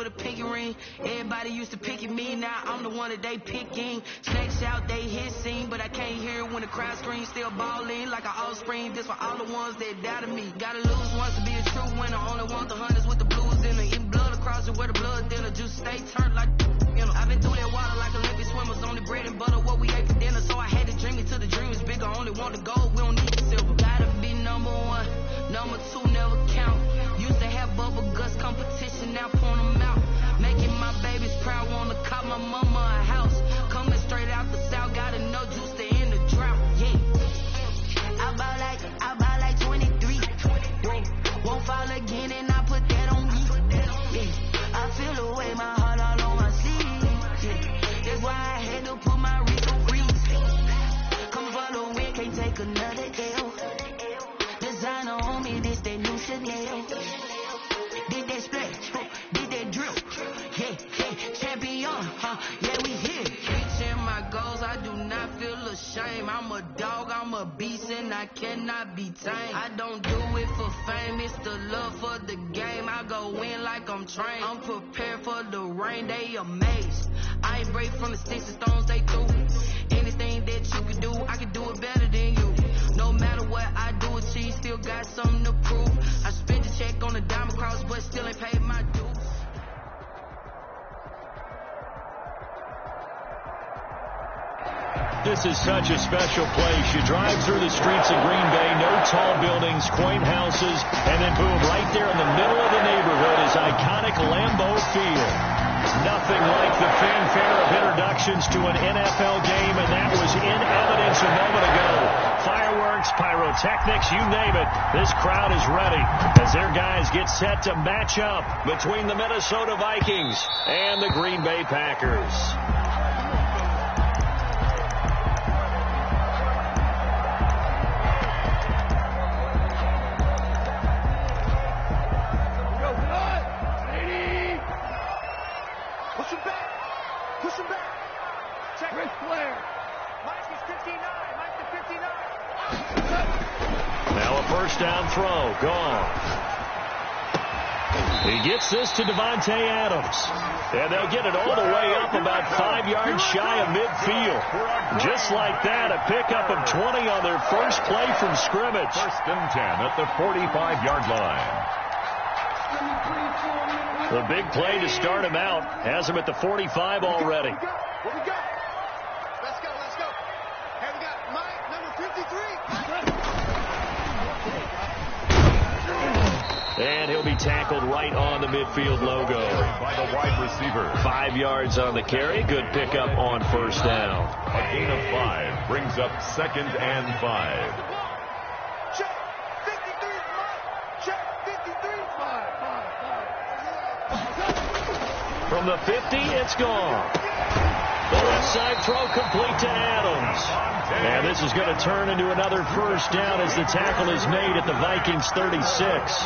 a pinky ring. Everybody used to pick at me, now I'm the one that they picking. Snakes out, they hit scene, but I can't hear it when the crowd screams. Still balling like an offspring. This for all the ones that doubted me. Gotta lose once to be a true winner. Only want the hunters with the blues in it. Eating blood across it where the blood dinner. Juice stay turned like, you know. I've been through that water like Olympic swimmers. Only bread and butter, what we ate for dinner. So I had to dream it till the dream is bigger. Only want the gold, we don't need the silver. Gotta be number one, number two never count. Used to have bubble guts competition, now point them out. Making my babies proud, wanna cop my mama a house. Coming straight out the south, gotta know Juice to end the drought. Yeah, I buy like 23. Whoa, won't fall again, and I put that on me. Yeah, I feel the way, my heart all on my sleeve. Yeah, that's why I had to put my wrist on freeze. Come for the win, can't take another L. Designer on me, this that new Chanel. Did that splash, did that drill. Yeah, champion, yeah, we here. Reaching my goals, I do not feel ashamed. I'm a dog, I'm a beast, and I cannot be tamed. I don't do it for fame, it's the love for the game. I go in like I'm trained. I'm prepared for the rain, they amazed. I ain't break from the sticks and stones they threw. Anything that you can do, I can do it better than you. No matter what I do, achieve, still got something to prove. I spent the check on the diamond cross, but still ain't paid my dues. This is such a special place. You drive through the streets of Green Bay, no tall buildings, quaint houses, and then boom, right there in the middle of the neighborhood is iconic Lambeau Field. Nothing like the fanfare of introductions to an NFL game, and that was in evidence a moment ago. Fireworks, pyrotechnics, you name it. This crowd is ready as their guys get set to match up between the Minnesota Vikings and the Green Bay Packers. Down throw, gone. He gets this to Davante Adams. And they'll get it all the way up about 5 yards shy of midfield. Just like that, a pickup of 20 on their first play from scrimmage. 1st and 10 at the 45-yard line. The big play to start him out has him at the 45 already. What we got? Let's go. Hey, we got Mike, number 53. And he'll be tackled right on the midfield logo. By the wide receiver. 5 yards on the carry. Good pickup on first down. A gain of 5 brings up 2nd and 5. Check 53, Mike. Check 53. 5. From the 50, it's gone. The left side throw complete to Adams. And this is going to turn into another first down as the tackle is made at the Vikings 36.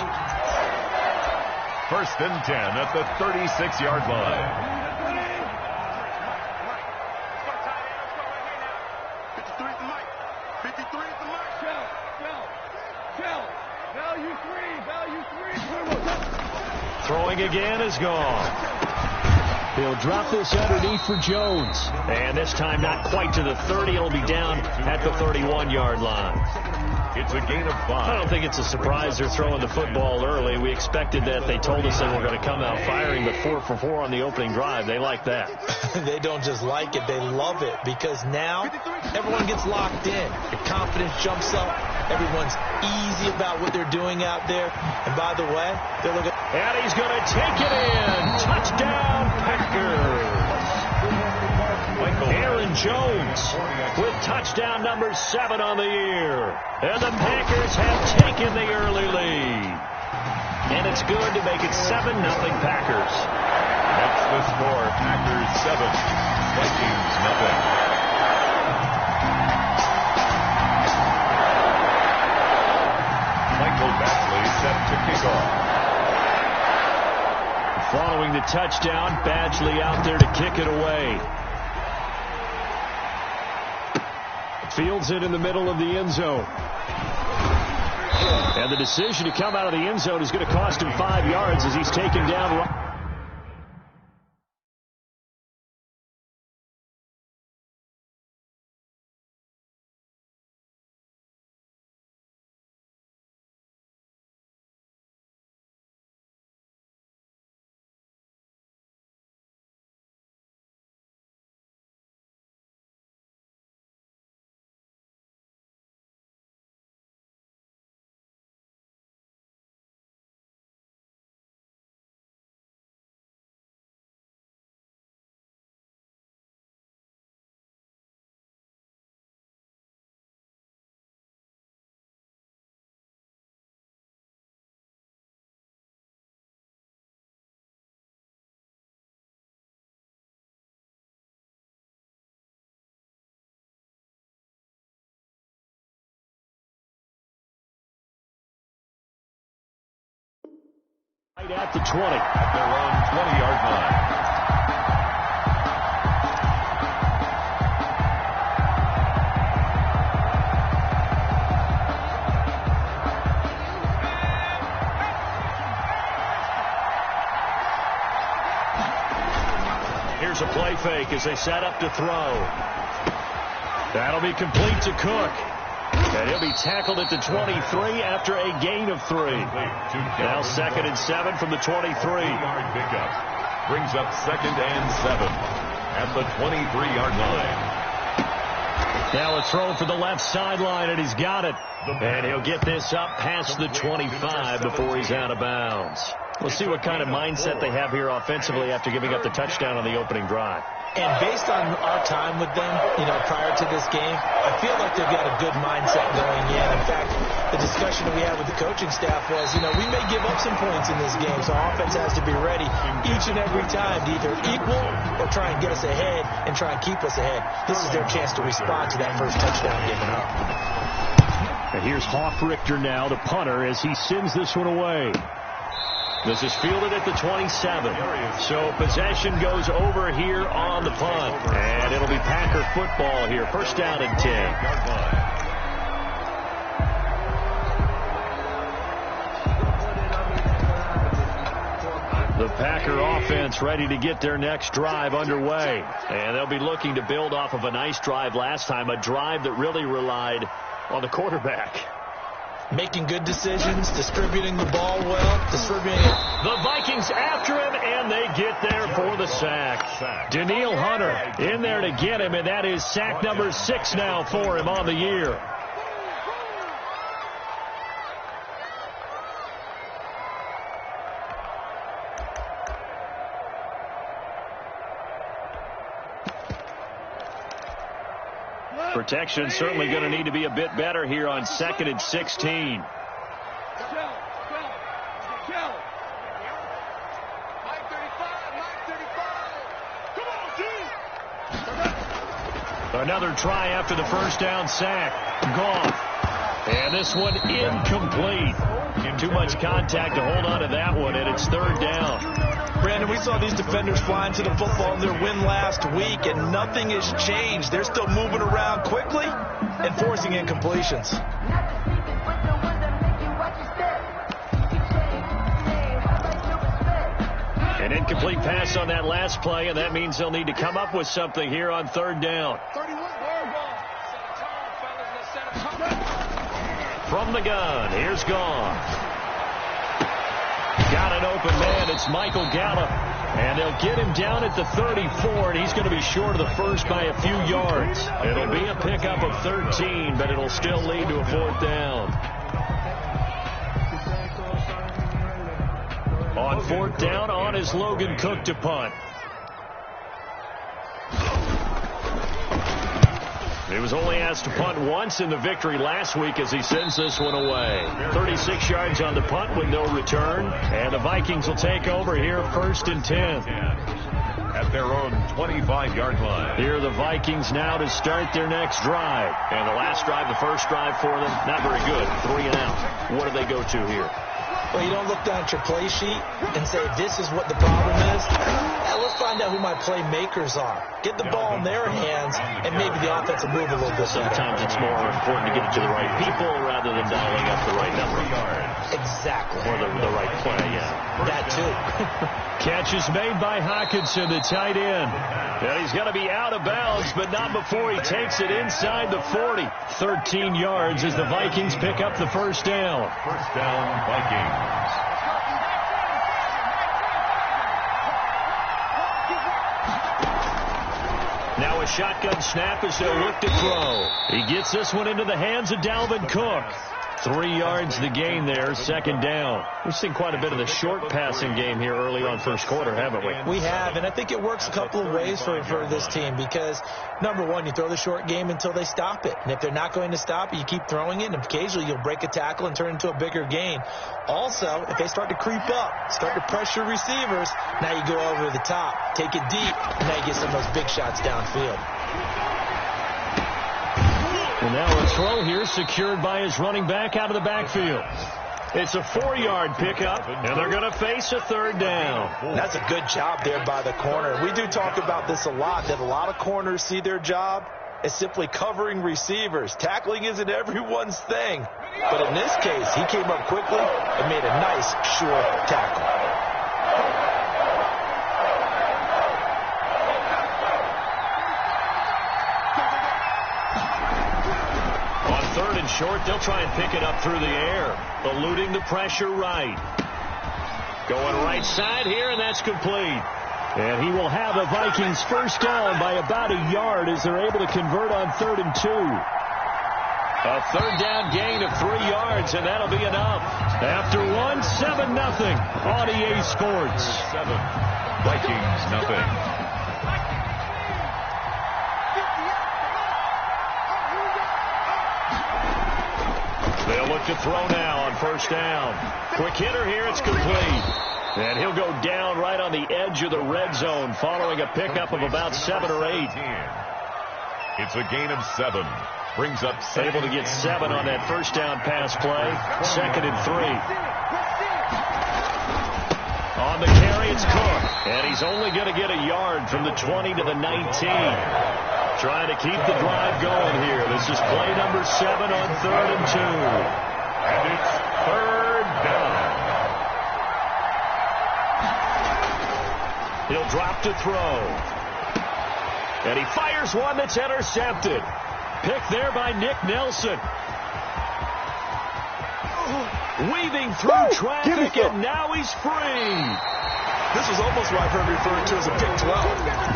1st and 10 at the 36-yard line. 53 is the Mike. 53 is the Mike. Shell. Value 3. Throwing again is gone. He'll drop this underneath for Jones. And this time not quite to the 30. It'll be down at the 31-yard line. It's a gain of 5. I don't think it's a surprise they're throwing the football early. We expected that. They told us they were going to come out firing, but 4 for 4 on the opening drive. They like that. They don't just like it. They love it because now everyone gets locked in. The confidence jumps up. Everyone's easy about what they're doing out there. And by the way, they're looking. And he's going to take it in. Touchdown, Packers. Aaron Jones with touchdown number 7 on the year. And the Packers have taken the early lead. And it's good to make it 7-0 Packers. That's the score. Packers 7, Vikings nothing. Michael Batsley set to kick off. Following the touchdown, Badgley out there to kick it away. Fields it in the middle of the end zone. And the decision to come out of the end zone is going to cost him 5 yards as he's taken down. At the 20. At their own 20-yard line. Here's a play fake as they set up to throw. That'll be complete to Cook. And he'll be tackled at the 23 after a gain of 3. Now 2nd and 7 from the 23. Yard pickup. Brings up 2nd and 7 at the 23-yard line. Now a throw for the left sideline, and he's got it. And he'll get this up past the 25 before he's out of bounds. We'll see what kind of mindset they have here offensively after giving up the touchdown on the opening drive. And based on our time with them, prior to this game, I feel like they've got a good mindset going in. In fact, the discussion that we had with the coaching staff was, we may give up some points in this game, so our offense has to be ready each and every time to either equal or try and get us ahead and try and keep us ahead. This is their chance to respond to that first touchdown given up. And here's Hoff-Richter now, the punter, as he sends this one away. This is fielded at the 27. So possession goes over here on the punt. And it'll be Packer football here. First down and 10. The Packer offense ready to get their next drive underway. And they'll be looking to build off of a nice drive last time. A drive that really relied on the quarterback. Making good decisions, distributing the ball well, distributing it. The Vikings after him, and they get there for the sack. Danielle Hunter in there to get him, and that is sack number 6 now for him on the year. Protection certainly going to need to be a bit better here on 2nd and 16. Another try after the first down sack. Goff. And this one incomplete. Too much contact to hold on to that one, and it's 3rd down. Brandon, we saw these defenders flying to the football in their win last week, and nothing has changed. They're still moving around quickly and forcing incompletions. An incomplete pass on that last play, and that means they'll need to come up with something here on 3rd down. From the gun, here's Goff. Got an open man. It's Michael Gallup. And they'll get him down at the 34, and he's going to be short of the first by a few yards. It'll be a pickup of 13, but it'll still lead to a 4th down. On 4th down, on is Logan Cook to punt. He was only asked to punt once in the victory last week as he sends this one away. 36 yards on the punt with no return. And the Vikings will take over here 1st and 10. At their own 25-yard line. Here are the Vikings now to start their next drive. And the last drive, the first drive for them, not very good. 3 and out. What do they go to here? Well, you don't look down at your play sheet and say, this is what the problem is. Now, let's find out who my playmakers are. Get the ball in their hands, and maybe the offense will move a little bit. Sometimes it's more important to get it to the right people rather than dialing up the right number. Exactly. Or the right play, yeah. That, too. Catch is made by Hawkinson, the tight end. And he's going to be out of bounds, but not before he takes it inside the 40. 13 yards as the Vikings pick up the first down. First down, Vikings. Now a shotgun snap as they'll look to throw. He gets this one into the hands of Dalvin Cook. 3 yards the gain there, 2nd down. We've seen quite a bit of the short passing game here early on first quarter, haven't we? We have, and I think it works a couple of ways for this team because, number one, you throw the short game until they stop it. And if they're not going to stop it, you keep throwing it, and occasionally you'll break a tackle and turn it into a bigger gain. Also, if they start to creep up, start to pressure receivers, now you go over the top, take it deep, and now you get some of those big shots downfield. And now a throw here secured by his running back out of the backfield. It's a 4-yard pickup, and they're going to face a third down. That's a good job there by the corner. We do talk about this a lot, that a lot of corners see their job as simply covering receivers. Tackling isn't everyone's thing. But in this case, he came up quickly and made a nice, short tackle. Third and short, they'll try and pick it up through the air. Eluding the pressure right. Going right side here, and that's complete. And he will have the Vikings first down by about a yard as they're able to convert on 3rd and 2. A third down gain of 3 yards, and that'll be enough. After 7-0 on EA Sports. 7, Vikings nothing. They'll look to throw now on first down. Quick hitter here, it's complete. And he'll go down right on the edge of the red zone following a pickup of about 7 or 8. It's a gain of 7. Brings up 7. Able to get 7 on that first down pass play. 2nd and 3. On the carry, it's Cook. And he's only going to get a yard from the 20 to the 19. Trying to keep the drive going here. This is play number 7 on 3rd and 2. And it's 3rd down. He'll drop to throw. And he fires one that's intercepted. Picked there by Nick Nelson. Weaving through traffic, and now he's free. This was almost what I've heard referred to as a Pick 12.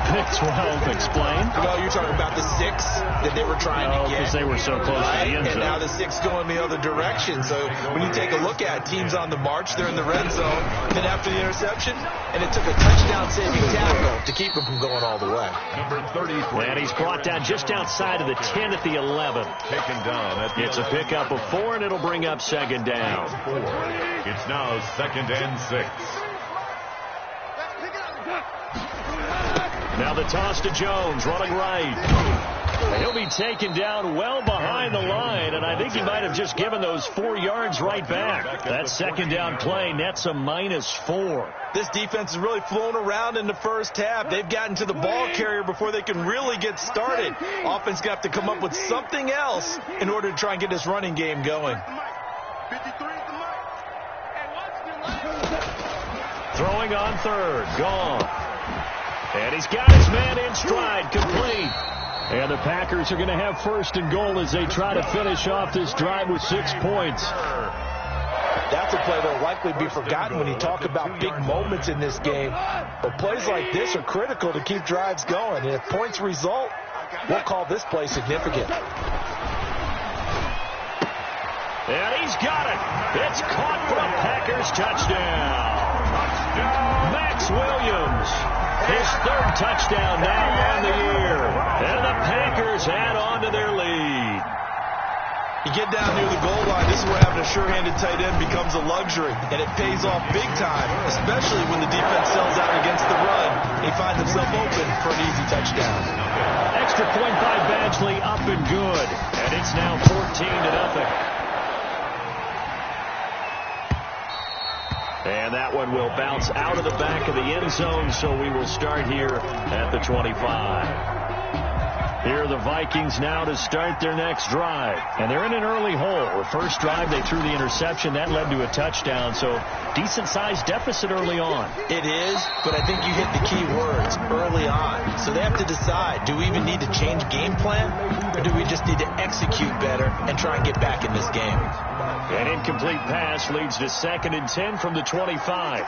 Pick 12, explain. Well, you're talking about the 6 that they were trying to get. Because they were so close to the end zone. And now the 6 going the other direction. So when you take a look at teams on the march, they're in the red zone. Then after the interception, and it took a touchdown-saving tackle to keep him from going all the way. Number 33. And he's brought down just outside of the 10 at the 11. Taken down at the It's 11. A pickup of 4, and it'll bring up 2nd down. 4. It's now 2nd and 6. Now the toss to Jones, running right. He'll be taken down well behind the line, and I think he might have just given those 4 yards right back. That 2nd down play nets a -4. This defense has really flown around in the first half. They've gotten to the ball carrier before they can really get started. Offense got to come up with something else in order to try and get this running game going. Throwing on 3rd, gone. And he's got his man in stride, complete. And the Packers are going to have 1st and goal as they try to finish off this drive with 6 points. That's a play that will likely be forgotten when you talk about big moments in this game. But plays like this are critical to keep drives going. And if points result, we'll call this play significant. And he's got it. It's caught for a Packers touchdown. Max Williams. His 3rd touchdown now on the year. And the Packers add on to their lead. You get down near the goal line, this is where having a sure-handed tight end becomes a luxury. And it pays off big time, especially when the defense sells out against the run. He finds himself open for an easy touchdown. Extra point by Badgley, up and good. And it's now 14-0. And that one will bounce out of the back of the end zone, so we will start here at the 25. Here are the Vikings now to start their next drive. And they're in an early hole. The first drive, they threw the interception. That led to a touchdown, so decent-sized deficit early on. It is, but I think you hit the key words, early on. So they have to decide, do we even need to change game plan, or do we just need to execute better and try and get back in this game? An incomplete pass leads to 2nd and 10 from the 25.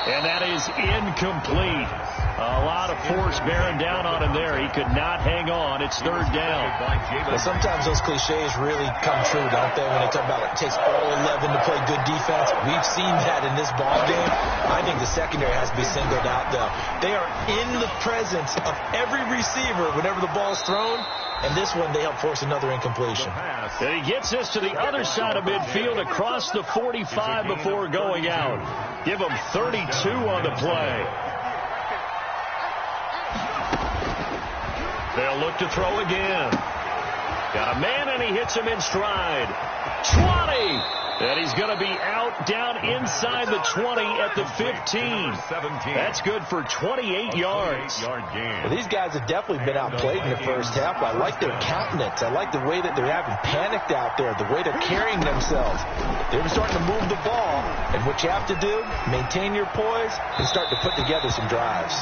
And that is incomplete. A lot of force bearing down on him there. He could not hang on. It's 3rd down. Well, sometimes those cliches really come true, don't they? When they talk about it takes all 11 to play good defense. We've seen that in this ball game. I think the secondary has to be singled out, though. They are in the presence of every receiver whenever the ball's thrown. And this one, they help force another incompletion. And he gets us to the other side of midfield across the 45 before going out. Give him 32 on the play. They'll look to throw again. Got a man, and he hits him in stride. 20! And he's going to be out down inside the 20 at the 15. That's good for 28 yards. Well, these guys have definitely been outplayed in the first half. I like their countenance. I like the way that they're having panicked out there, the way they're carrying themselves. They're starting to move the ball. And what you have to do, maintain your poise and start to put together some drives.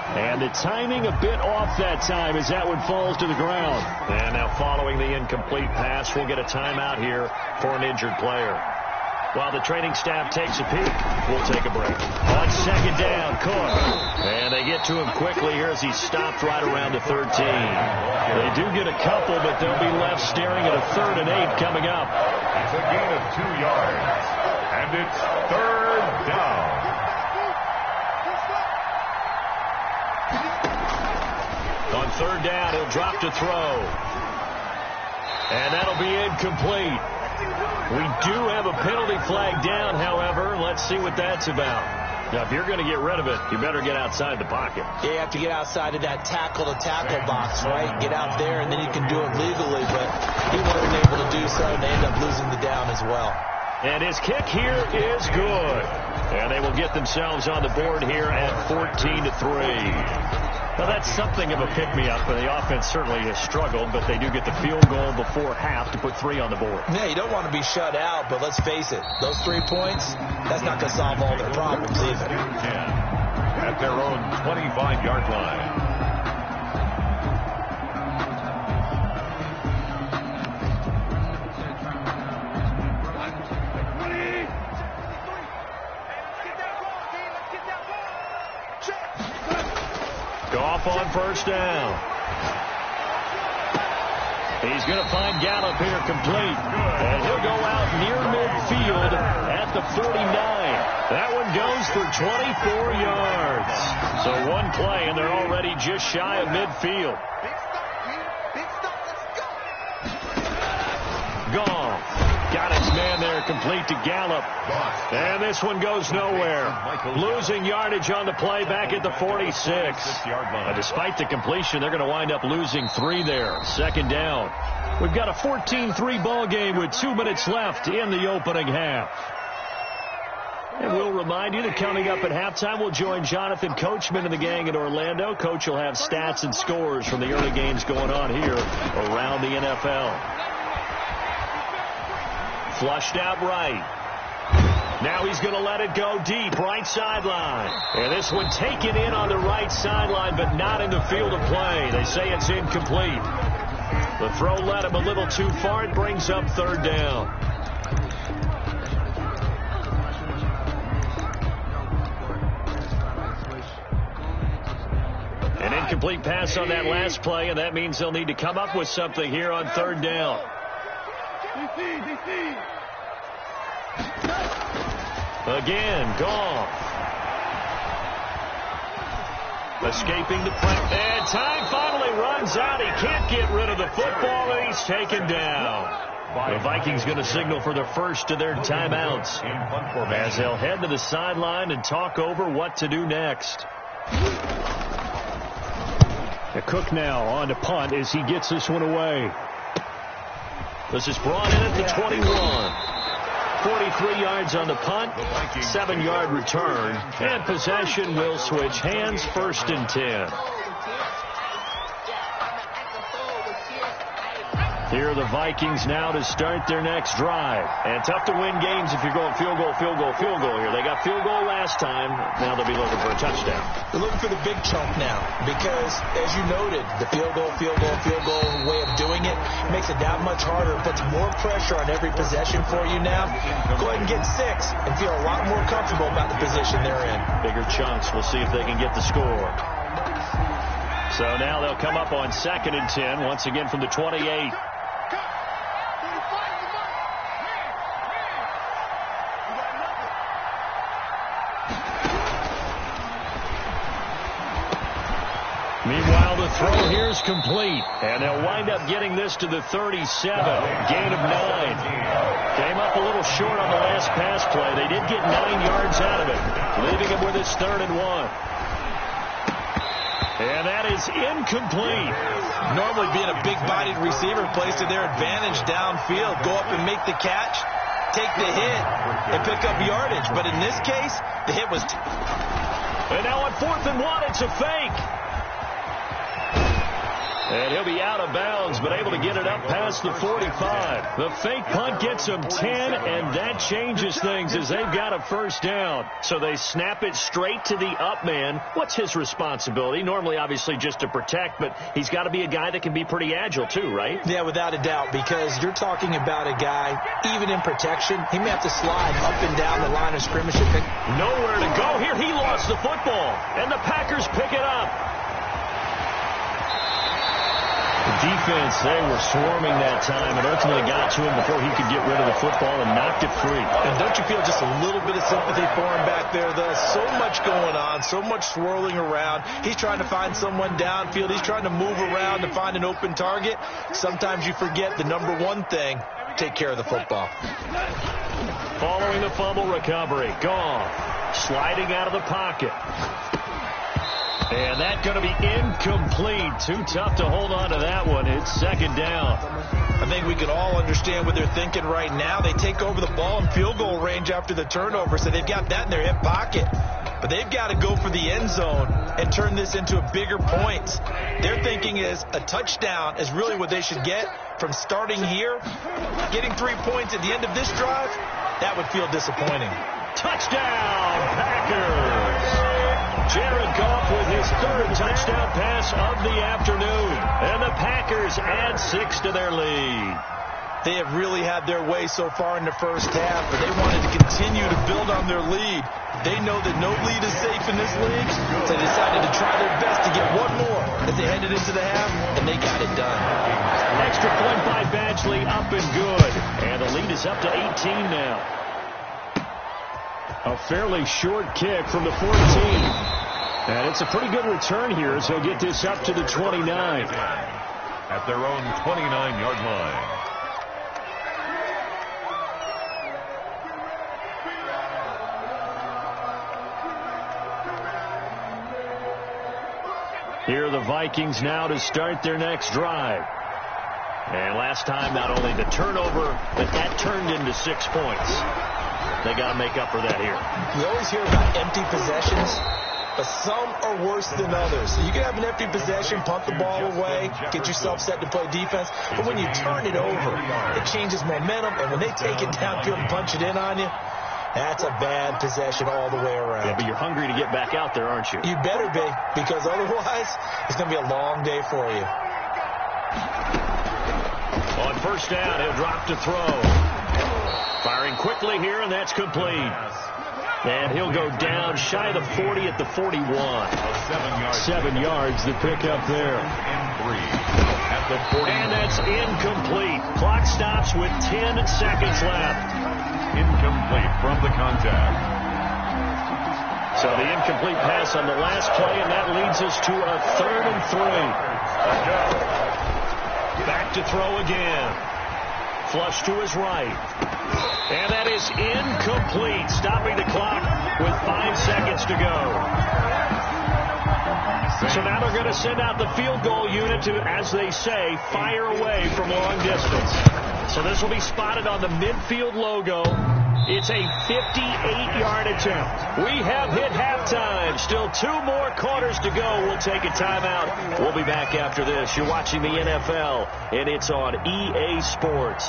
And the timing a bit off that time as that one falls to the ground. And now following the incomplete pass, we'll get a timeout here for an injured player. While the training staff takes a peek, we'll take a break. On second down, Cook. And they get to him quickly here as he's stopped right around the 13. They do get a couple, but they'll be left staring at a 3rd and 8 coming up. It's a gain of 2 yards. And it's 3rd down. On 3rd down, he'll drop to throw. And that'll be incomplete. We do have a penalty flag down, however. Let's see what that's about. Now, if you're going to get rid of it, you better get outside the pocket. Yeah, you have to get outside of that tackle-to-tackle box, right? Get out there, and then you can do it legally. But he wasn't able to do so, and they end up losing the down as well. And his kick here is good. And they will get themselves on the board here at 14-3. Well, that's something of a pick-me-up, and the offense certainly has struggled, but they do get the field goal before half to put 3 on the board. Yeah, you don't want to be shut out, but let's face it, those 3 points, that's not going to solve all their problems either. At their own 25-yard line. Goff on 1st down. He's going to find Gallup here complete. And he'll go out near midfield at the 49. That one goes for 24 yards. So one play, and they're already just shy of midfield. Goff got his man there complete to Gallup. And this one goes nowhere. Losing yardage on the play back at the 46. But despite the completion, they're going to wind up losing 3 there. 2nd down. We've got a 14-3 ball game with 2 minutes left in the opening half. And we'll remind you that coming up at halftime, we'll join Jonathan Coachman and the gang in Orlando. Coach will have stats and scores from the early games going on here around the NFL. Flushed out right. Now he's going to let it go deep, right sideline. And this one taken in on the right sideline, but not in the field of play. They say it's incomplete. The throw led him a little too far. It brings up 3rd down. An incomplete pass on that last play, and that means they'll need to come up with something here on 3rd down. Again, Goff. Escaping the pressure. And time finally runs out. He can't get rid of the football, and he's taken down. The Vikings going to signal for the first of their timeouts as they'll head to the sideline and talk over what to do next. Cook now on to punt as he gets this one away. This is brought in at the 21. 43 yards on the punt, 7-yard return, and possession will switch hands. 1st and 10. Here are the Vikings now to start their next drive. And tough to win games if you're going field goal here. They got field goal last time. Now they'll be looking for a touchdown. They're looking for the big chunk now because, as you noted, the field goal way of doing it makes it that much harder. It puts more pressure on every possession for you now. Go ahead and get 6 and feel a lot more comfortable about the position they're in. Bigger chunks. We'll see if they can get the score. So now they'll come up on 2nd and 10, once again from the 28. Meanwhile, the throw here is complete, and they'll wind up getting this to the 37. Gain of 9. Came up a little short on the last pass play. They did get 9 yards out of it, leaving him with his 3rd and 1. And that is incomplete. Normally being a big-bodied receiver plays to their advantage downfield. Go up and make the catch, take the hit, and pick up yardage. But in this case, the hit was... And now on 4th and 1, it's a fake. And he'll be out of bounds, but able to get it up past the 45. The fake punt gets him 10, and that changes things as they've got a first down. So they snap it straight to the up man. What's his responsibility? Normally, obviously, just to protect, but he's got to be a guy that can be pretty agile too, right? Yeah, without a doubt, because you're talking about a guy, even in protection, he may have to slide up and down the line of scrimmage. Nowhere to go here. He lost the football, and the Packers pick it up. The defense, they were swarming that time and ultimately got to him before he could get rid of the football and knocked it free. And don't you feel just a little bit of sympathy for him back there, though? So much going on, so much swirling around. He's trying to find someone downfield. He's trying to move around to find an open target. Sometimes you forget the number one thing, take care of the football. Following the fumble recovery, Goff sliding out of the pocket. And that's going to be incomplete. Too tough to hold on to that one. It's second down. I think we could all understand what they're thinking right now. They take over the ball in field goal range after the turnover, so they've got that in their hip pocket. But they've got to go for the end zone and turn this into a bigger point. Their thinking is a touchdown is really what they should get from starting here. Getting 3 points at the end of this drive, that would feel disappointing. Touchdown, Packers! Jared Goff with his third touchdown pass of the afternoon. And the Packers add 6 to their lead. They have really had their way so far in the first half, but they wanted to continue to build on their lead. They know that no lead is safe in this league, so they decided to try their best to get one more as they headed into the half, and they got it done. Extra point by Badgley, up and good. And the lead is up to 18 now. A fairly short kick from the 14. And it's a pretty good return here as he'll get this up to the 29. At their own 29-yard line. Here are the Vikings now to start their next drive. And last time, not only the turnover, but that turned into 6 points. They got to make up for that here. We always hear about empty possessions, but some are worse than others. So you can have an empty possession, punt the ball away, get yourself set to play defense. But when you turn it over, it changes momentum. And when they take it downfield and punch it in on you, that's a bad possession all the way around. Yeah, but you're hungry to get back out there, aren't you? You better be, because otherwise it's going to be a long day for you. On first down, he'll drop to throw. Firing quickly here, and that's complete. And he'll go down shy of the 40 at the 41. 7 yards to pick up there. At the 40. And that's incomplete. Clock stops with 10 seconds left. Incomplete from the contact. So the incomplete pass on the last play, and that leads us to a 3rd and 3. Back to throw again. Flush to his right. And that is incomplete, stopping the clock with 5 seconds to go. So now they're going to send out the field goal unit to, as they say, fire away from long distance. So this will be spotted on the midfield logo. It's a 58-yard attempt. We have hit halftime. Still 2 more quarters to go. We'll take a timeout. We'll be back after this. You're watching the NFL, and it's on EA Sports.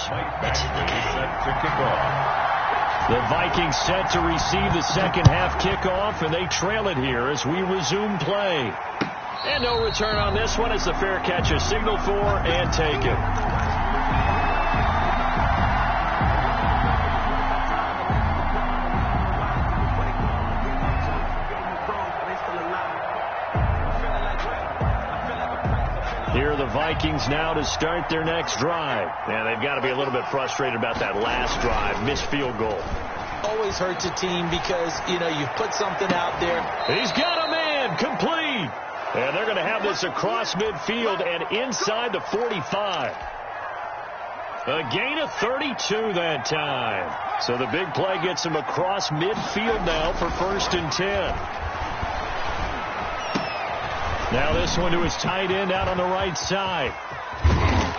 The Vikings set to receive the second half kickoff, and they trail it here as we resume play. And no return on this one as the fair catch is signaled for and taken. Here are the Vikings now to start their next drive. And they've got to be a little bit frustrated about that last drive, missed field goal. Always hurts a team because, you've put something out there. He's got a man, complete. And they're going to have this across midfield and inside the 45. A gain of 32 that time. So the big play gets him across midfield now for 1st and 10. Now this one to his tight end out on the right side.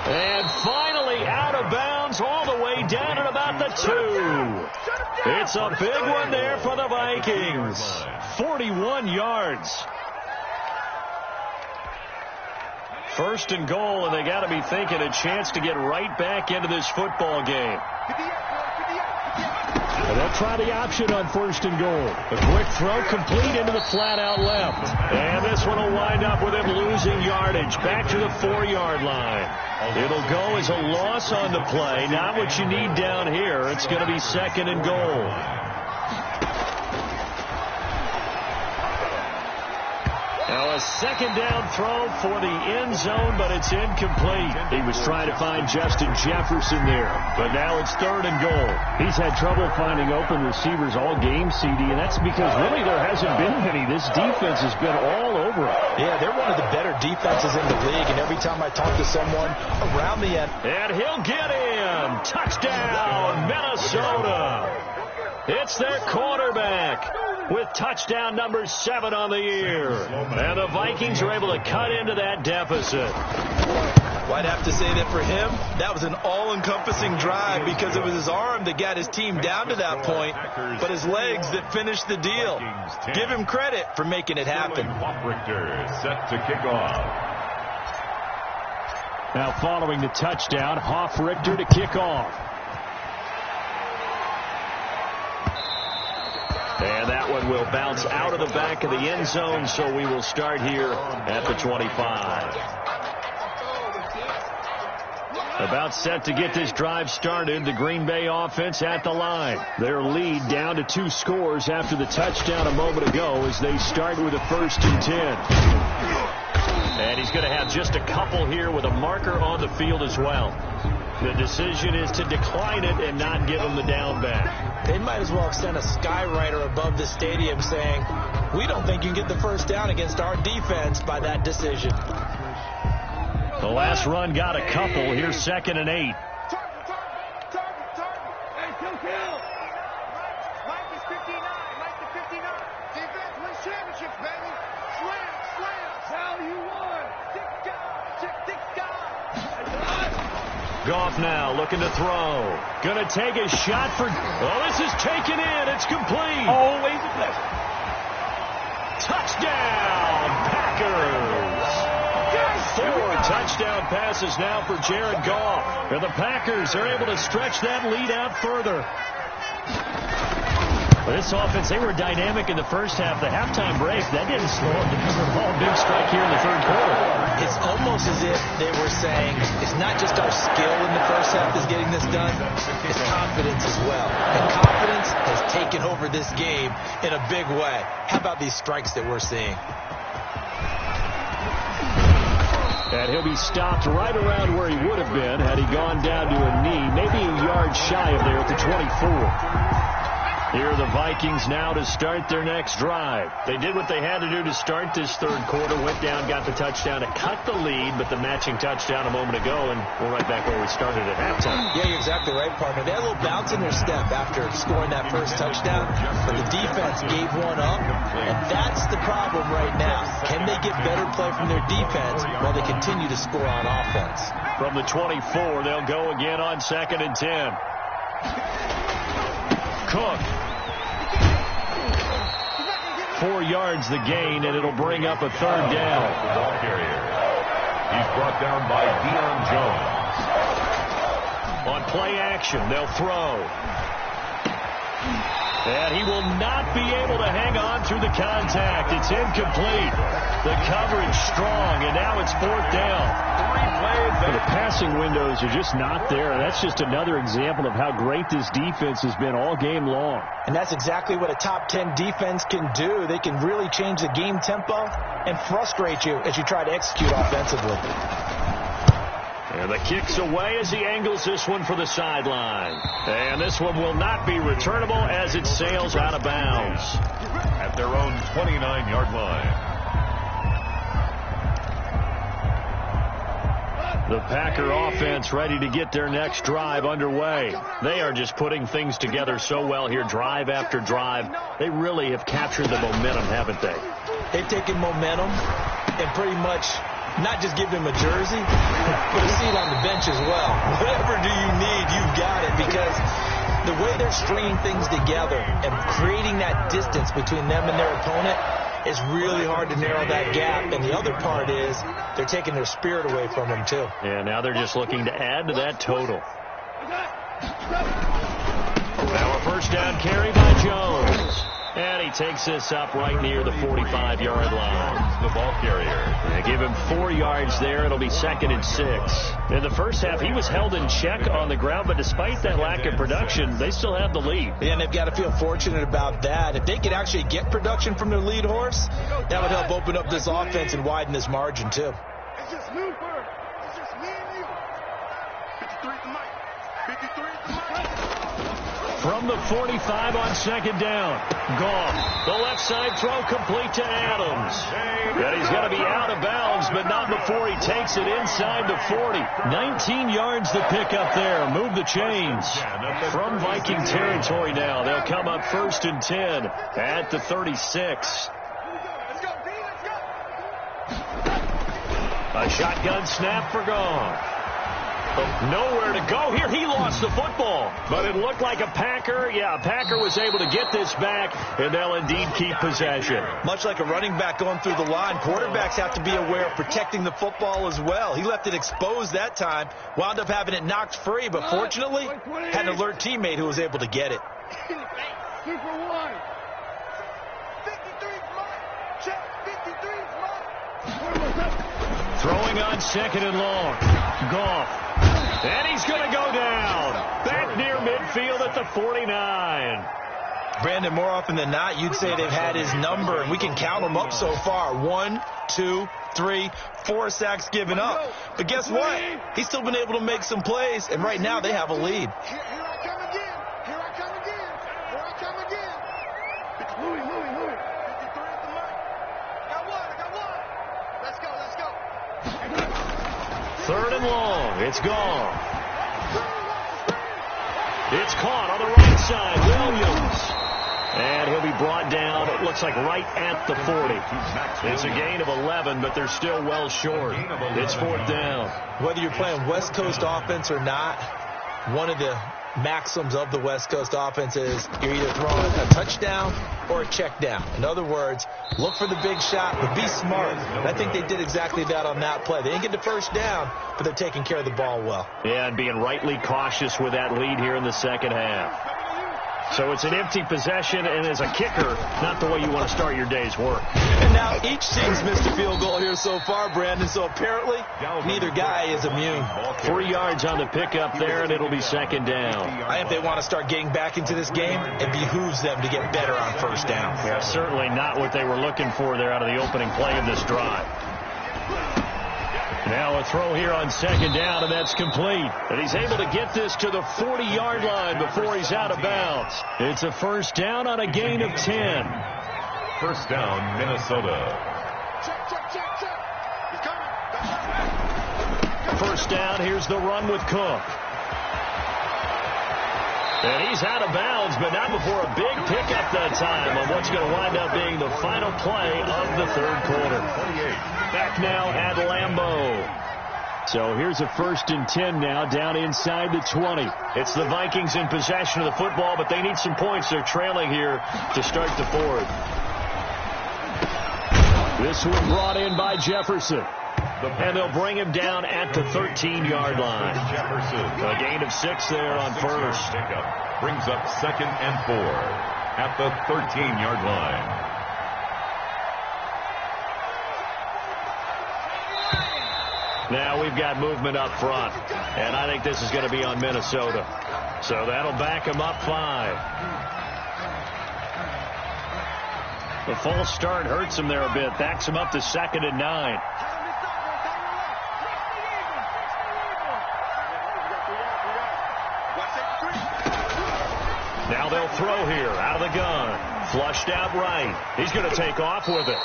And finally out of bounds all the way down at about the 2. It's a big one there for the Vikings. 41 yards. First and goal, and they got to be thinking a chance to get right back into this football game. And they'll try the option on first and goal. A quick throw complete into the flat out left. And this one will wind up with him losing yardage back to the 4-yard line. It'll go as a loss on the play. Not what you need down here. It's going to be second and goal. Now a second down throw for the end zone, but it's incomplete. He was trying to find Justin Jefferson there, but now it's third and goal. He's had trouble finding open receivers all game, CD, and that's because really there hasn't been any. This defense has been all over it. Yeah, they're one of the better defenses in the league, and every time I talk to someone around the end. And he'll get in. Touchdown, Minnesota. It's their quarterback with touchdown number 7 on the year. And the Vikings are able to cut into that deficit. Well, I'd have to say that for him, that was an all-encompassing drive because it was his arm that got his team down to that point, but his legs that finished the deal. Give him credit for making it happen. Richter set to kick off. Now following the touchdown, Richter to kick off. And that one will bounce out of the back of the end zone, so we will start here at the 25. About set to get this drive started, the Green Bay offense at the line. Their lead down to 2 scores after the touchdown a moment ago as they start with a 1st and 10. And he's going to have just a couple here with a marker on the field as well. The decision is to decline it and not give him the down back. They might as well have sent a skywriter above the stadium saying, we don't think you can get the first down against our defense by that decision. The last run got a couple. Here's 2nd and 8. Hey, kill. Mike is 59. Mike the 59. Defense wins championships, baby. Slam. That's how you won. Dick God. Goff now looking to throw. Going to take a shot for... Oh, this is taken in. It's complete. Always a pleasure. Touchdown, Packers. 4 touchdown passes now for Jared Goff. And the Packers are able to stretch that lead out further. This offense, they were dynamic in the first half. The halftime break, that didn't slow them down at all. Big strike here in the third quarter. It's almost as if they were saying, it's not just our skill in the first half that's getting this done, it's confidence as well. And confidence has taken over this game in a big way. How about these strikes that we're seeing? And he'll be stopped right around where he would have been had he gone down to a knee, maybe a yard shy of there at the 24. Here are the Vikings now to start their next drive. They did what they had to do to start this third quarter, went down, got the touchdown to cut the lead, but the matching touchdown a moment ago, and we're right back where we started at halftime. Yeah, you're exactly right, partner. They had a little bounce in their step after scoring that first touchdown, but the defense gave one up, and that's the problem right now. Can they get better play from their defense while they continue to score on offense? From the 24, they'll go again on 2nd and 10. Cook. 4 yards the gain, and it'll bring up a third down. Ball carrier. He's brought down by Deion Jones. On play action, they'll throw. And he will not be able to hang on through the contact. It's incomplete. The coverage strong, and now it's 4th down. The passing windows are just not there. That's just another example of how great this defense has been all game long. And that's exactly what a top 10 defense can do. They can really change the game tempo and frustrate you as you try to execute offensively. And the kick's away as he angles this one for the sideline. And this one will not be returnable as it sails out of bounds at their own 29-yard line. The Packer offense ready to get their next drive underway. They are just putting things together so well here, drive after drive. They really have captured the momentum, haven't they? They've taken momentum and pretty much not just give him a jersey, but a seat on the bench as well. Whatever do you need, you've got it, because the way they're stringing things together and creating that distance between them and their opponent is really hard to narrow that gap. And the other part is they're taking their spirit away from them, too. Yeah, now they're just looking to add to that total. Now a first down carry by Jones. And he takes this up right near the 45-yard line. The ball carrier. They give him 4 yards there. It'll be 2nd and 6. In the first half, he was held in check on the ground, but despite that lack of production, they still have the lead. Yeah, and they've got to feel fortunate about that. If they could actually get production from their lead horse, that would help open up this offense and widen this margin, too. It's just me, bro. It's just me and you. 53 to Mike. 53 to Mike. From the 45 on 2nd down. Goff. The left side throw complete to Adams. And he's going to be out of bounds, but not before he takes it inside the 40. 19 yards to pick up there. Move the chains. From Viking territory now. They'll come up 1st and 10 at the 36. A shotgun snap for Goff. Nowhere to go here. He lost the football, but it looked like a Packer. Yeah, a Packer was able to get this back, and they'll indeed keep possession. Much like a running back going through the line, quarterbacks have to be aware of protecting the football as well. He left it exposed that time, wound up having it knocked free, but fortunately had an alert teammate who was able to get it. Super one. 53 Mike. Check. 53 Mike. Throwing on 2nd and long. Goff. And he's going to go down. Back near midfield at the 49. Brandon, more often than not, you'd say they've had his number, and we can count them up so far. 1, 2, 3, 4 sacks given up. But guess what? He's still been able to make some plays, and right now they have a lead. Here I come again. Here I come again. Here I come again. Louis. 53 at the Mike. I got one. Let's go. 3rd and long. It's gone. It's caught on the right side. Williams. And he'll be brought down, it looks like right at the 40. It's a gain of 11, but they're still well short. It's 4th down. Whether you're playing West Coast offense or not, one of the maxims of the West Coast offense is you're either throwing a touchdown or a check down. In other words, look for the big shot, but be smart. And I think they did exactly that on that play. They didn't get the first down, but they're taking care of the ball well. Yeah, and being rightly cautious with that lead here in the second half. So it's an empty possession, and as a kicker, not the way you want to start your day's work. And now each team's missed a field goal here so far, Brandon, so apparently neither guy is immune. 3 yards on the pickup there, and it'll be 2nd down. I think they want to start getting back into this game. It behooves them to get better on 1st down. Yeah, certainly not what they were looking for there out of the opening play of this drive. Now a throw here on 2nd down, and that's complete. And he's able to get this to the 40-yard line before he's out of bounds. It's a 1st down on a gain of 10. 1st down, Minnesota. Check. He's coming. 1st down, here's the run with Cook. And he's out of bounds, but not before a big pickup that time on what's going to wind up being the final play of the 3rd quarter. Back now at Lambeau. So here's a 1st and 10 now down inside the 20. It's the Vikings in possession of the football, but they need some points. They're trailing here to start the 4th. This one brought in by Jefferson. And they'll bring him down at the 13-yard line. A gain of 6 there on 1st. Brings up 2nd and 4 at the 13-yard line. Now we've got movement up front, and I think this is going to be on Minnesota. So that'll back them up 5. The false start hurts them there a bit, backs them up to 2nd and 9. Now they'll throw here out of the gun. Flushed out right. He's going to take off with it.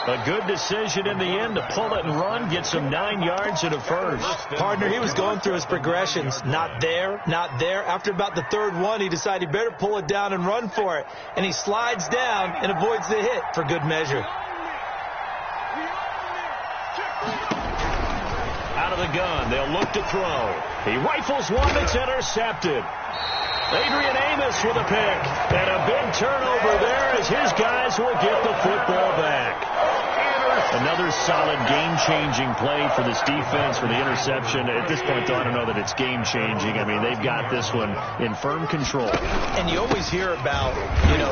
A good decision in the end to pull it and run, get some 9 yards and a 1st. Partner, he was going through his progressions. Not there, not there. After about the 3rd one, he decided he better pull it down and run for it. And he slides down and avoids the hit for good measure. Out of the gun, they'll look to throw. He rifles one that's intercepted. Adrian Amos with a pick. And a big turnover there as his guys will get the football back. Another solid game-changing play for this defense for the interception. At this point, though, I don't know that it's game-changing. I mean, they've got this one in firm control. And you always hear about,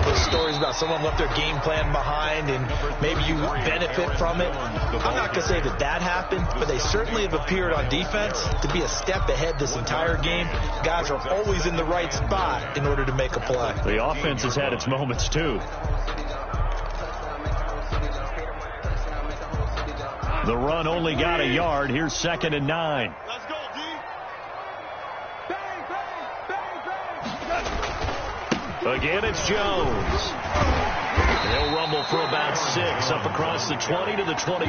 those stories about someone left their game plan behind and maybe you benefit from it. I'm not going to say that that happened, but they certainly have appeared on defense to be a step ahead this entire game. Guys are always in the right spot in order to make a play. The offense has had its moments, too. The run only got a yard. Here's 2nd and 9. Let's go, D. Bang, bang, bang, bang. Again, it's Jones. They'll rumble for about 6 up across the 20 to the 22.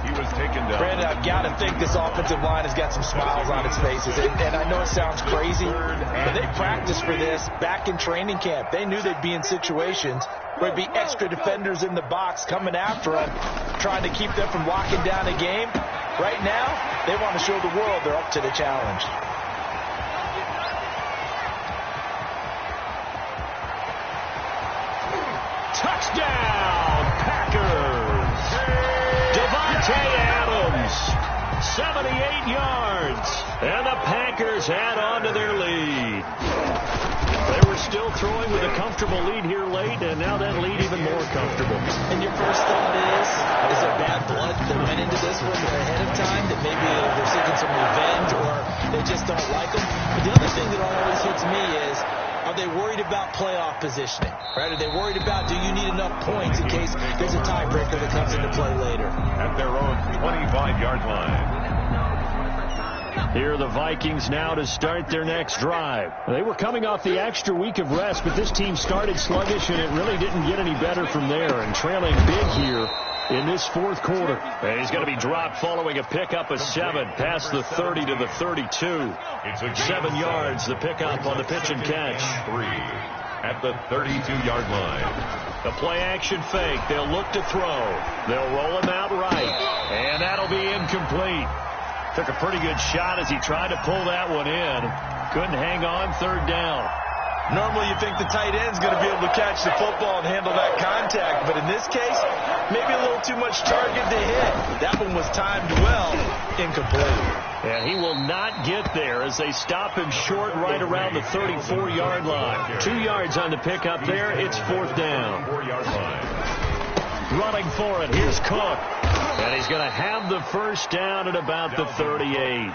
He was taken down. Brandon, I've got to think this offensive line has got some smiles on its faces. And I know it sounds crazy, but they practiced for this back in training camp. They knew they'd be in situations where there'd be extra defenders in the box coming after them, trying to keep them from locking down a game. Right now, they want to show the world they're up to the challenge. Touchdown, Packers! Devontae Adams, 78 yards, and the Packers add on to their lead. They were still throwing with a comfortable lead here late, and now that lead even more comfortable. And your first thought is there bad blood that went into this one ahead of time, that maybe they're seeking some revenge or they just don't like them? But the other thing that always hits me is, are they worried about playoff positioning? Right? Are they worried about, do you need enough points in case there's a tiebreaker that comes into play later? At their own 25-yard line. Here are the Vikings now to start their next drive. They were coming off the extra week of rest, but this team started sluggish, and it really didn't get any better from there, and trailing big here in this fourth quarter. And he's going to be dropped following a pickup of 7 past the 30 to the 32. 7 yards, the pickup on the pitch and catch. 3 at the 32-yard line. The play-action fake. They'll look to throw. They'll roll him out right, and that'll be incomplete. Took a pretty good shot as he tried to pull that one in. Couldn't hang on, 3rd down. Normally you think the tight end's going to be able to catch the football and handle that contact, but in this case, maybe a little too much target to hit. That one was timed well, incomplete. And he will not get there as they stop him short right around the 34-yard line. 2 yards on the pickup there. It's 4th down. 4-yard line. Running for it. Here's Cook. And he's going to have the first down at about the 38.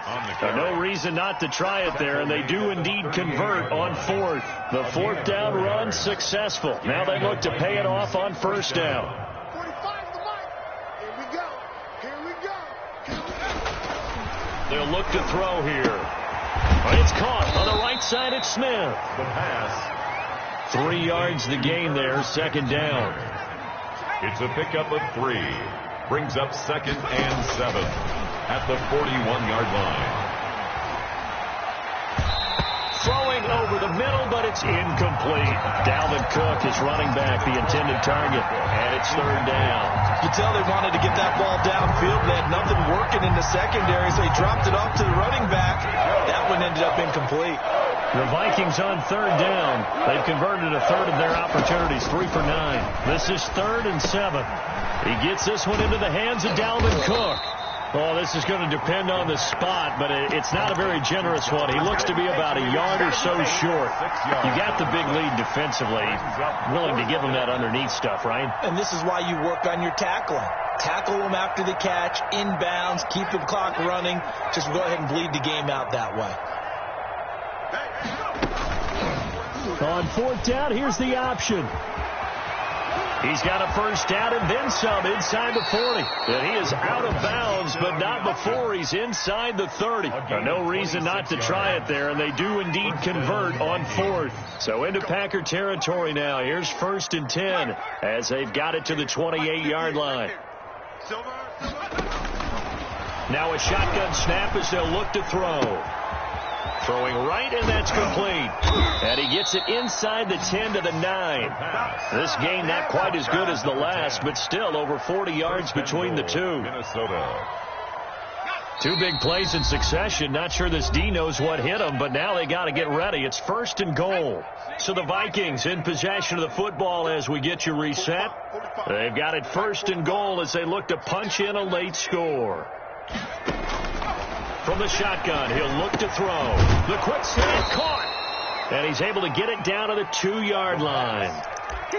No reason not to try it there, and they do indeed convert on 4th. The 4th down run successful. Now they look to pay it off on 1st down. 45 to the mic. Here we go. Here we go. Here we go. They'll look to throw here. It's caught on the right side. It's Smith. The pass. 3 yards the gain there, 2nd down. It's a pickup of 3. Brings up 2nd and 7 at the 41-yard line. Throwing over the middle, but it's incomplete. Dalvin Cook is running back, the intended target, and it's 3rd down. You tell they wanted to get that ball downfield. They had nothing working in the secondary, so they dropped it off to the running back. That one ended up incomplete. The Vikings on 3rd down. They've converted a 1/3 of their opportunities, 3 for 9. This is 3rd and 7. He gets this one into the hands of Dalvin Cook. Oh, this is going to depend on the spot, but it's not a very generous one. He looks to be about a yard or so short. You got the big lead defensively. Willing to give him that underneath stuff, right? And this is why you work on your tackling. Tackle them after the catch, inbounds, keep the clock running. Just go ahead and bleed the game out that way. On 4th down, here's the option. He's got a first down and then some inside the 40. And he is out of bounds, but not before he's inside the 30. No reason not to try it there, and they do indeed convert on 4th. So into Packer territory now. Here's 1st and 10 as they've got it to the 28-yard line. Now a shotgun snap as they'll look to throw. Throwing right, and that's complete. And he gets it inside the 10 to the 9. This game not quite as good as the last, but still over 40 yards between the two. Minnesota. Two big plays in succession. Not sure this D knows what hit him, but now they got to get ready. It's 1st and goal. So the Vikings in possession of the football as we get you reset. They've got it 1st and goal as they look to punch in a late score. From the shotgun, he'll look to throw. The quick snap caught. And he's able to get it down to the 2-yard line.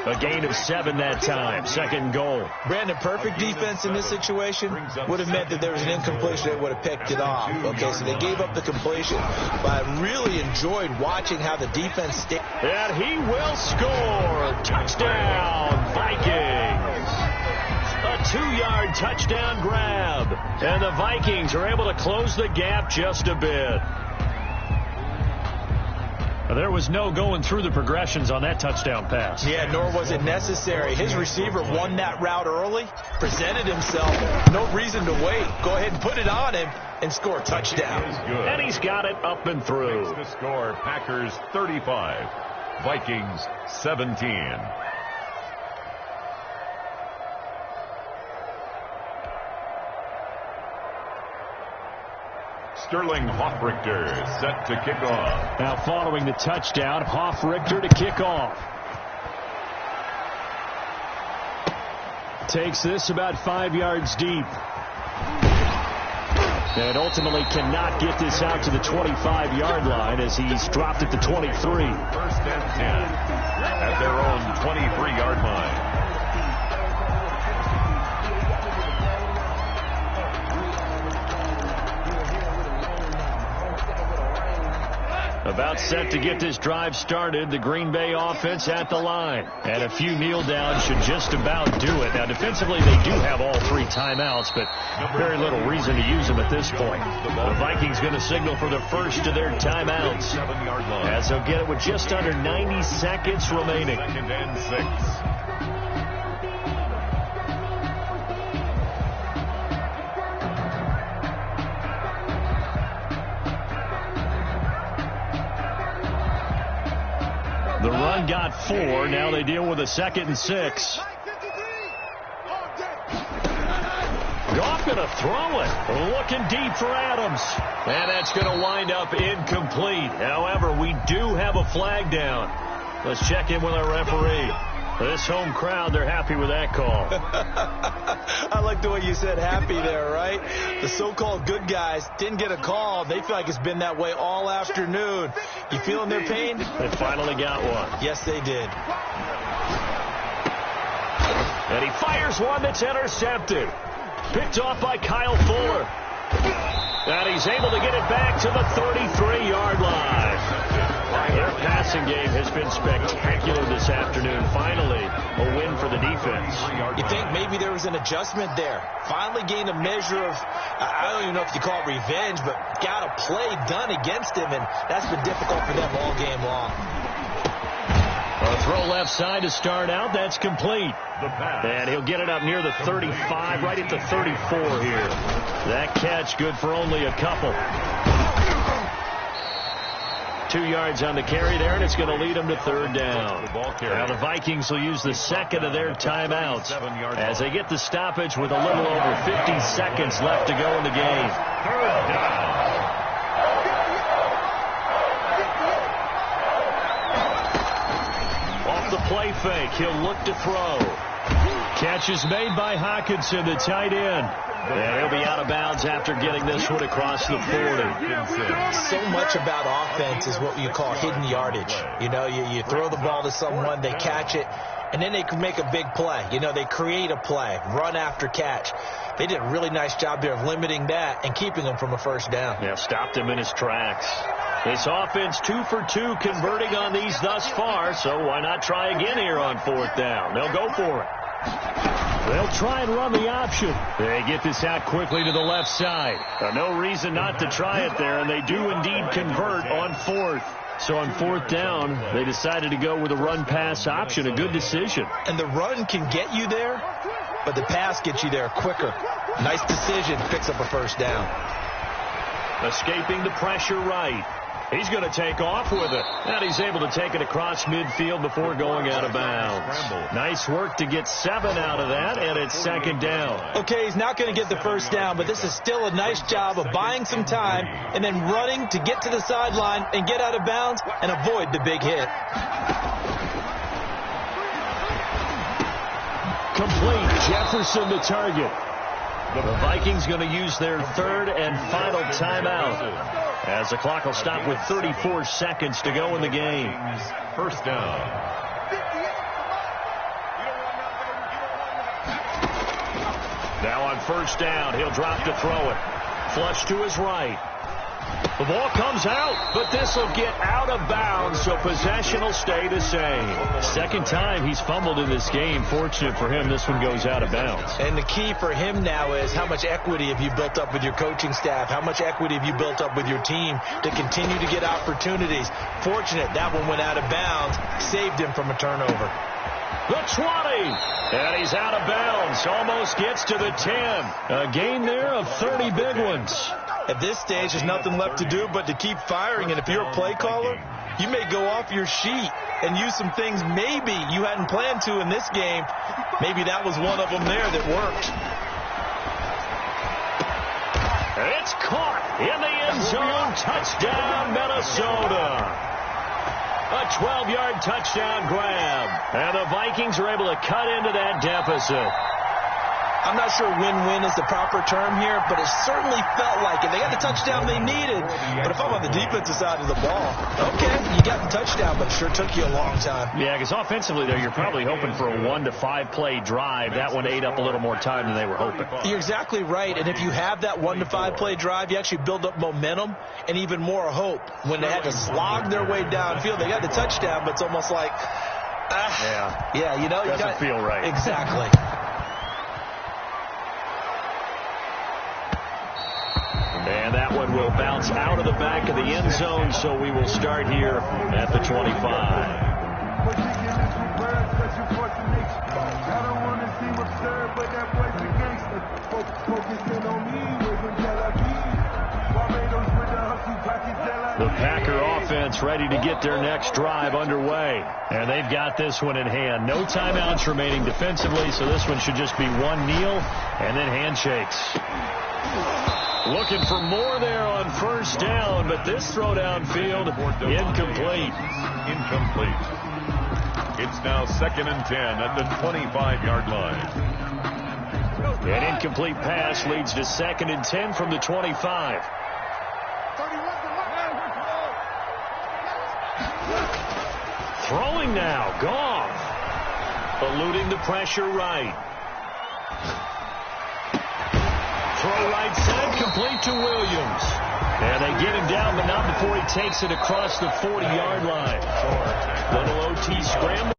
A gain of 7 that time. 2nd goal. Brandon, perfect defense in this situation would have meant that there was an incompletion. They would have picked it off. Okay, so they gave up the completion. But I really enjoyed watching how the defense stayed. And he will score. Touchdown, Vikings. A 2-yard touchdown grab. And the Vikings are able to close the gap just a bit. There was no going through the progressions on that touchdown pass. Yeah, nor was it necessary. His receiver won that route early, presented himself. No reason to wait. Go ahead and put it on him and score a touchdown. And he's got it up and through. The score, Packers 35, Vikings 17. Sterling Hoffrichter set to kick off. Now following the touchdown, Hoffrichter to kick off. Takes this about 5 yards deep. And ultimately cannot get this out to the 25-yard line as he's dropped at the 23. 1st and 10 at their own 23-yard line. About set to get this drive started. The Green Bay offense at the line. And a few kneel downs should just about do it. Now, defensively, they do have all 3 timeouts, but very little reason to use them at this point. The Vikings going to signal for the first of their timeouts, as they'll get it with just under 90 seconds remaining. 2nd and 6. The run got 4. Now they deal with a 2nd and 6. Goff going to throw it. Looking deep for Adams. And that's going to wind up incomplete. However, we do have a flag down. Let's check in with our referee. This home crowd, they're happy with that call. I like the way you said happy there, right? The so-called good guys didn't get a call. They feel like it's been that way all afternoon. You feeling their pain? They finally got one. Yes, they did. And he fires one that's intercepted. Picked off by Kyle Fuller. And he's able to get it back to the 33-yard line. Their passing game has been spectacular this afternoon. Finally, a win for the defense. You think maybe there was an adjustment there? Finally gained a measure of, I don't even know if you call it revenge, but got a play done against him, and that's been difficult for them all game long. A throw left side to start out. That's complete. And he'll get it up near the 35, right at the 34 here. That catch good for only a couple. 2 yards on the carry there, and it's going to lead them to 3rd down. Now the Vikings will use the 2nd of their timeouts as they get the stoppage with a little over 50 seconds left to go in the game. 3rd down. Off the play fake, he'll look to throw. Catch is made by Hockenson, the tight end. And he'll be out of bounds after getting this one across the 40. So much about offense is what you call hidden yardage. You know, you throw the ball to someone, they catch it, and then they can make a big play. You know, they create a play, run after catch. They did a really nice job there of limiting that and keeping him from a 1st down. Yeah, stopped him in his tracks. This offense 2 for 2 converting on these thus far, so why not try again here on 4th down? They'll go for it. They'll try and run the option. They get this out quickly to the left side. No reason not to try it there, and they do indeed convert on 4th. So on 4th down, they decided to go with a run-pass option, a good decision. And the run can get you there, but the pass gets you there quicker. Nice decision, picks up a 1st down. Escaping the pressure right. He's going to take off with it. And he's able to take it across midfield before going out of bounds. Nice work to get 7 out of that, and it's second down. Okay, he's not going to get the first down, but this is still a nice job of buying some time and then running to get to the sideline and get out of bounds and avoid the big hit. Complete. Jefferson the target. The Vikings going to use their third and final timeout, as the clock will stop with 34 seconds to go in the game. First down. Now on first down, he'll drop to throw it. Flush to his right. The ball comes out, but this will get out of bounds, so possession will stay the same. Second time he's fumbled in this game. Fortunate for him, this one goes out of bounds. And the key for him now is how much equity have you built up with your coaching staff? How much equity have you built up with your team to continue to get opportunities? Fortunate that one went out of bounds, saved him from a turnover. The 20, and he's out of bounds, almost gets to the 10. A gain there of 30 big ones. At this stage, there's nothing left to do but to keep firing, and if you're a play caller, you may go off your sheet and use some things maybe you hadn't planned to in this game. Maybe that was one of them there that worked. It's caught in the end zone. Touchdown, Minnesota. A 12-yard touchdown grab. And the Vikings are able to cut into that deficit. I'm not sure win-win is the proper term here, but it certainly felt like it. They got the touchdown they needed, but if I'm on the defensive side of the ball, okay, you got the touchdown, but it sure took you a long time. Yeah, because offensively, though, you're probably hoping for a 1 to 5 play drive. That one ate up a little more time than they were hoping. You're exactly right, and if you have that 1 to 5 play drive, you actually build up momentum and even more hope. When they had to slog their way downfield, they got the touchdown, but it's almost like, you know, doesn't feel right. Exactly. And that one will bounce out of the back of the end zone, so we will start here at the 25. The Packer offense ready to get their next drive underway. And they've got this one in hand. No timeouts remaining defensively, so this one should just be one kneel and then handshakes. Looking for more there on first down, but this throw downfield, incomplete. It's now 2nd and 10 at the 25-yard line. An incomplete pass leads to 2nd and 10 from the 25. Throwing now, Goff. Eluding the pressure right. Throw right side, complete to Williams. And they get him down, but not before he takes it across the 40-yard line. Little OT scramble.